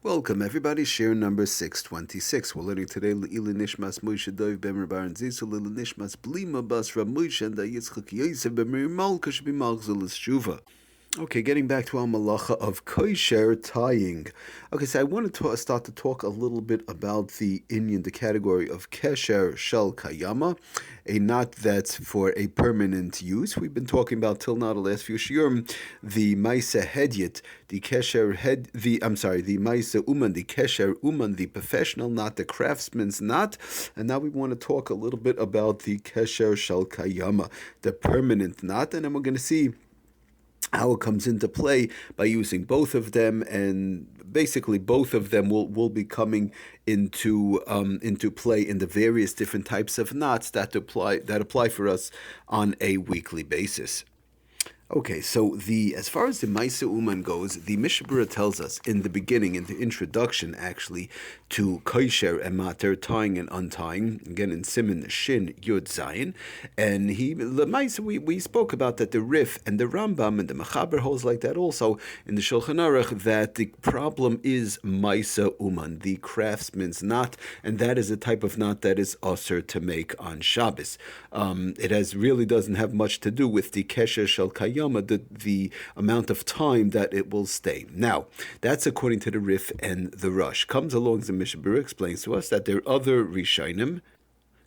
Welcome everybody, Shiur number 626. We're learning today Le'ila Nishmas Moshe Dov Ben Rabbar and Zisel Le'ila Nishmas Blima Bas Rav Moshe and Yitzchak Yosef Ben Miriam Malka Shbi Malchzul Shuva. Okay, getting back to our malacha of KOSHAIR tying. Okay, so I want to start to talk a little bit about the inyan, the category of KOSHAIR shel kayama, a knot that's for a permanent use. We've been talking about till now the last few shiurim, the Maisa Hedyet, the KOSHAIR head, the Maisa Uman, the KOSHAIR Uman, the professional knot, the craftsman's knot, and now we want to talk a little bit about the KOSHAIR shel kayama, the permanent knot, and then we're going to see how it comes into play by using both of them, and basically both of them will be coming into play in the various different types of knots that apply for us on a weekly basis. Okay, so as far as the Maisa Uman goes, the Mishnah Berurah tells us in the beginning, in the introduction actually, to KOSHAIR and Mater, tying and untying, again in Siman Shin Yud Zayin, and we spoke about that the Rif and the Rambam and the Mechaber holds like that also in the Shulchan Aruch, that the problem is Maisa Uman, the craftsman's knot, and that is a type of knot that is usher to make on Shabbos. It really doesn't have much to do with the KOSHAIR shel kayama, the amount of time that it will stay. Now, that's according to the Rif and the Rush. Comes along the Mishnah Berurah, explains to us that there are other Rishonim.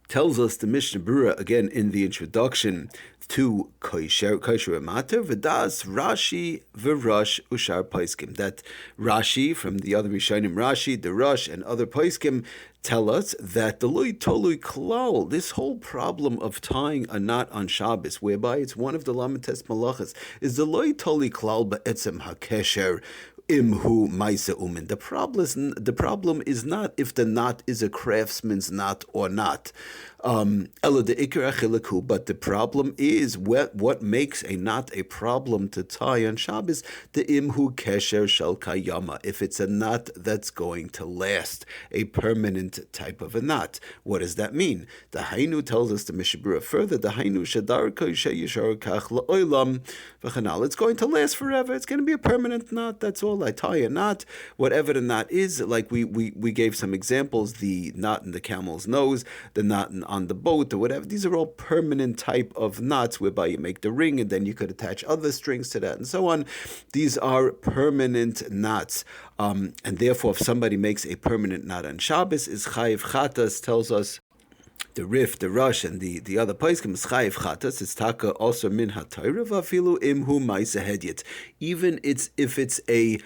Tells us the Mishnah Berurah again in the introduction to KOSHAIR Mater, V'das Rashi v'Rush Ushar Paiskim. That Rashi from the other Rishonim, Rashi, the Rush, and other Paiskim tell us that the Loi Tolui Klal, this whole problem of tying a knot on Shabbos, whereby it's one of the Lamites Malachas, is the Loi Tolui Klal Ba'etzem HaKOSHAIR Imhu Maisa Umin. The problem is not if the knot is a craftsman's knot or not. But the problem is what makes a knot a problem to tie on Shabbos, the Imhu KOSHAIR shel kayama, if it's a knot that's going to last, a permanent type of a knot. What does that mean? The Hainu tells us, the Mishnah Berurah further, the Hainu Shadar Yishar Kach La'olam V'chanal. It's going to last forever. It's going to be a permanent knot. That's all. I tie a knot, whatever the knot is. Like we gave some examples: the knot in the camel's nose, the knot on the boat, or whatever. These are all permanent type of knots, whereby you make the ring and then you could attach other strings to that and so on. These are permanent knots, and therefore, if somebody makes a permanent knot on Shabbos, is chayiv chatas. Tells us the Rif, the Rush, and the other Paiskim is chayiv chatas. It's taka also min haTorah vafilu imhu Maisa Hedyet. Even if it's a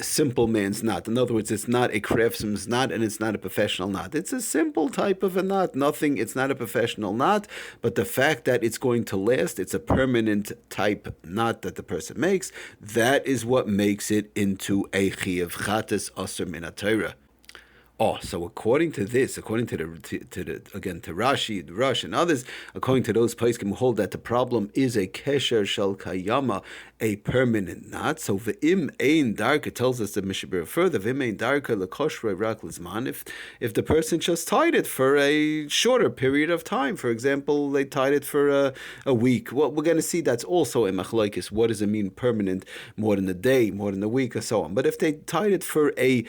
simple man's knot. In other words, it's not a craftsman's knot and it's not a professional knot. It's a simple type of a knot. It's not a professional knot, but the fact that it's going to last, it's a permanent type knot that the person makes, that is what makes it into a chayiv chatas asur min haTorah. So according to this, according to Rashi, the Rush, and others, according to those poskim who hold that the problem is a KOSHAIR shel kayama, a permanent knot. So v'im ein darka, tells us the Mishnah Berurah further, v'im ein darka lekoshrei rak l'zman, if the person just tied it for a shorter period of time, for example, they tied it for a week. Well, we're going to see that's also a machlokes. What does it mean permanent? More than a day, more than a week, or so on. But if they tied it for a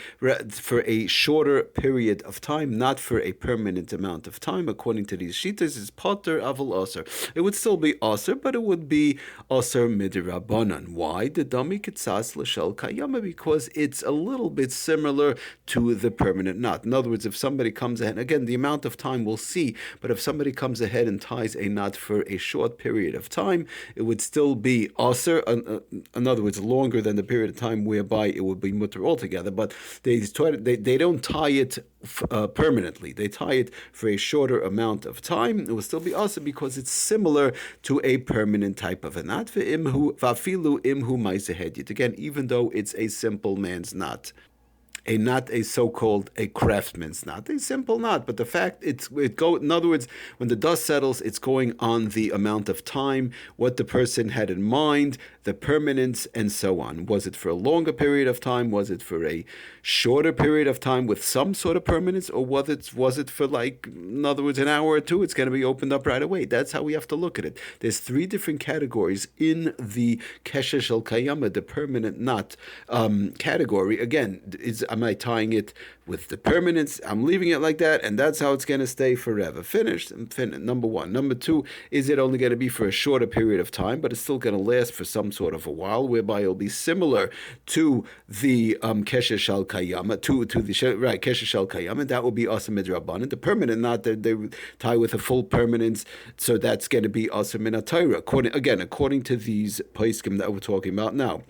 shorter period of time, not for a permanent amount of time, according to these shitas, is potter aval aser. It would still be aser, but it would be aser midrabanan. Why? The dami kitzas l'shel kayama, because it's a little bit similar to the permanent knot. In other words, if somebody comes ahead, again, the amount of time we'll see, but if somebody comes ahead and ties a knot for a short period of time, it would still be aser. In other words, longer than the period of time whereby it would be mutter altogether. But they don't tie it permanently. They tie it for a shorter amount of time. It will still be awesome because it's similar to a permanent type of a knot. Vafilu imhu Maisa Hedyet. Again, even though it's a simple man's knot. Not a so-called a craftsman's knot, a simple knot, but the fact in other words, when the dust settles, it's going on the amount of time, what the person had in mind, the permanence, and so on. Was it for a longer period of time? Was it for a shorter period of time with some sort of permanence, or was it for, like, in other words, an hour or two? It's going to be opened up right away. That's how we have to look at it. There's three different categories in the KOSHAIR shel kayama, the permanent knot category. Again, am I tying it with the permanence? I'm leaving it like that, and that's how it's going to stay forever. Finished. Number one. Number two, is it only going to be for a shorter period of time, but it's still going to last for some sort of a while, whereby it'll be similar to the kesher shal kayama, to the kesher shal kayama, and that will be asa midrabanan. The permanent knot that they tie with a full permanence, so that's going to be asa min Torah. According to these poskim that we're talking about now.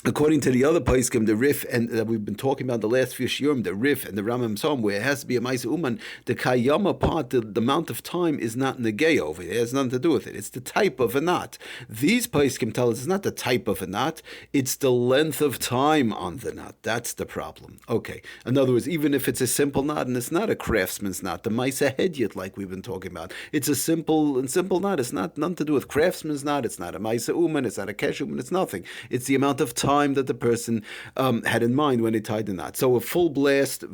According to the other poskim, the Rif, and that we've been talking about the last few shiurim, the Rif and the Rambam Psalm, where it has to be a Maisa Uman, the Kayama part, the amount of time is not negay over it. It has nothing to do with it. It's the type of a knot. These poskim tell us it's not the type of a knot, it's the length of time on the knot. That's the problem. Okay. In other words, even if it's a simple knot, and it's not a craftsman's knot, the Maisa Hedyot, like we've been talking about, it's a simple knot. It's nothing to do with craftsman's knot. It's not a Maisa Uman. It's not a Kesh Uman. It's nothing. It's the amount of time that the person had in mind when they tied the knot. So a full blast,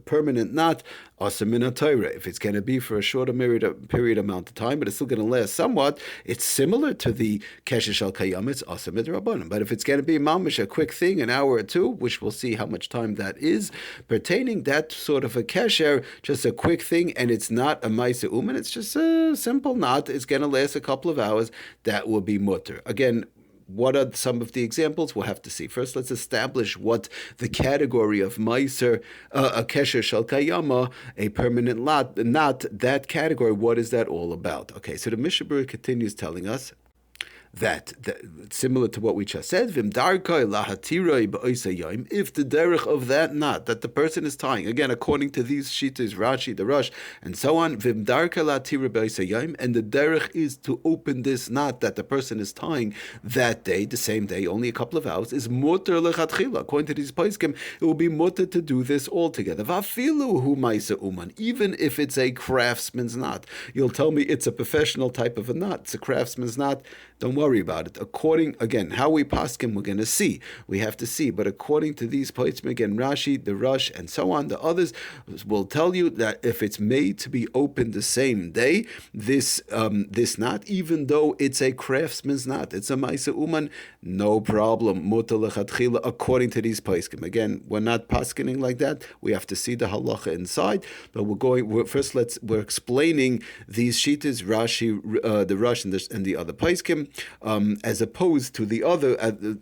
permanent knot, asa min Torah. If it's going to be for a shorter period amount of time, but it's still going to last somewhat, it's similar to the kesher shal kayam. It's asa midrabanan. But if it's going to be mamish, a quick thing, an hour or two, which we'll see how much time that is pertaining, that sort of a kesher, just a quick thing, and it's not a ma'aseh uman. It's just a simple knot. It's going to last a couple of hours. That will be mutter. Again, what are some of the examples? We'll have to see. First, let's establish what the category of meiser, a kesher shal kayama, a permanent knot, that category, what is that all about? Okay, so the Mishnah Berurah continues telling us that similar to what we just said, if the derech of that knot that the person is tying, again, according to these shitas, Rashi, the Rosh, and so on, and the derech is to open this knot that the person is tying that day, the same day, only a couple of hours, is mutter lechatchila. According to these poskim, it will be mutter to do this altogether. Even if it's a craftsman's knot. You'll tell me it's a professional type of a knot, it's a craftsman's knot. Don't worry about it. According, again, how we paskin, we're going to see. We have to see. But according to these poskim, again, Rashi, the Rosh, and so on, the others will tell you that if it's made to be opened the same day, this knot, even though it's a craftsman's knot, it's a ma'aseh uman, no problem. Mutar lechatchila, according to these poskim. Again, we're not paskining like that. We have to see the halacha inside. But we're explaining these shitas, Rashi, the Rosh, and the other poskim. As opposed to the other,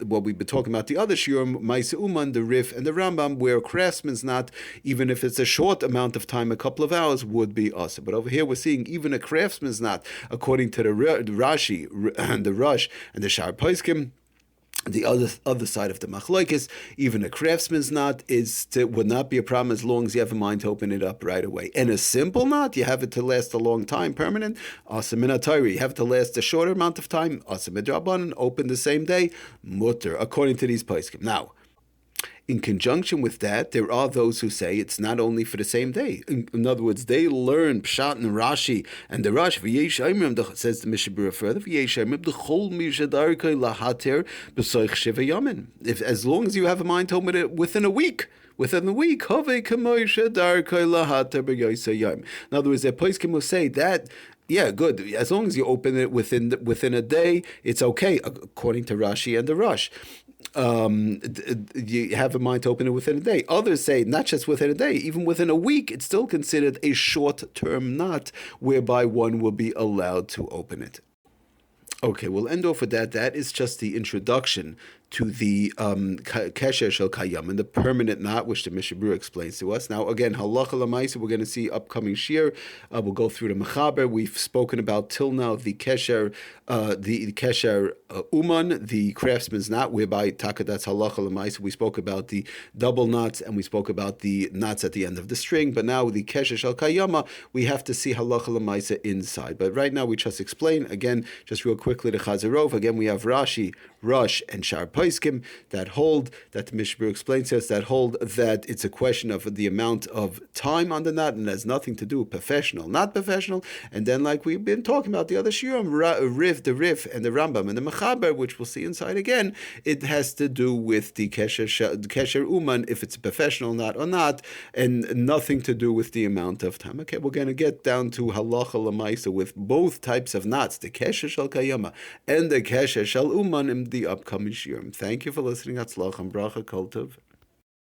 what we've been talking about, the other shiurim, Ma'aseh Uman, the Rif, and the Rambam, where a craftsman's knot, even if it's a short amount of time, a couple of hours, would be awesome. But over here, we're seeing even a craftsman's knot, according to the Rashi, the Rosh, and the Shar Poskim, the other side of the machlokes, even a craftsman's knot would not be a problem as long as you have a mind to open it up right away. And a simple knot, you have it to last a long time, permanent, asa min Torah. You have it to last a shorter amount of time, asa midrabanan, open the same day, mutter, according to these poskim. Now, in conjunction with that, there are those who say it's not only for the same day. In other words, they learn Pshat and Rashi, and the Rashi, says the Mishnah Berurah further, if as long as you have a mind to open it within a week, in other words, the poskim will say that, yeah, good. As long as you open it within a day, it's okay, according to Rashi and the Rosh. You have a mind to open it within a day. Others say not just within a day, even within a week, it's still considered a short-term knot, whereby one will be allowed to open it. Okay, we'll end off with that. That is just the introduction to the kesher shel kayam, and the permanent knot, which the Mishnah Berurah explains to us. Now, again, halacha l'maisa, we're going to see upcoming shiur. We'll go through the mechaber. We've spoken about till now the kesher, uman, the craftsman's knot, whereby taka, that's halacha l'maisa. We spoke about the double knots, and we spoke about the knots at the end of the string. But now the kesher shel kayama, we have to see halacha l'maisa inside. But right now we just explain again, just real quickly, the Chazarov. Again, we have Rashi, Rosh, and Shar Poskim that hold, that the Mishnah Berurah explains to us, that hold that it's a question of the amount of time on the knot, and has nothing to do with professional, not professional. And then, like we've been talking about the other shiurim, the Rif, and the Rambam, and the Mechaber, which we'll see inside again, it has to do with the kesher uman, if it's a professional knot or not, and nothing to do with the amount of time. Okay, we're going to get down to halacha l'maisa with both types of knots, the kesher shel kayama and the kesher shel uman, in the upcoming shiurim. Thank you for listening. Hatzlach and bracha kol tov.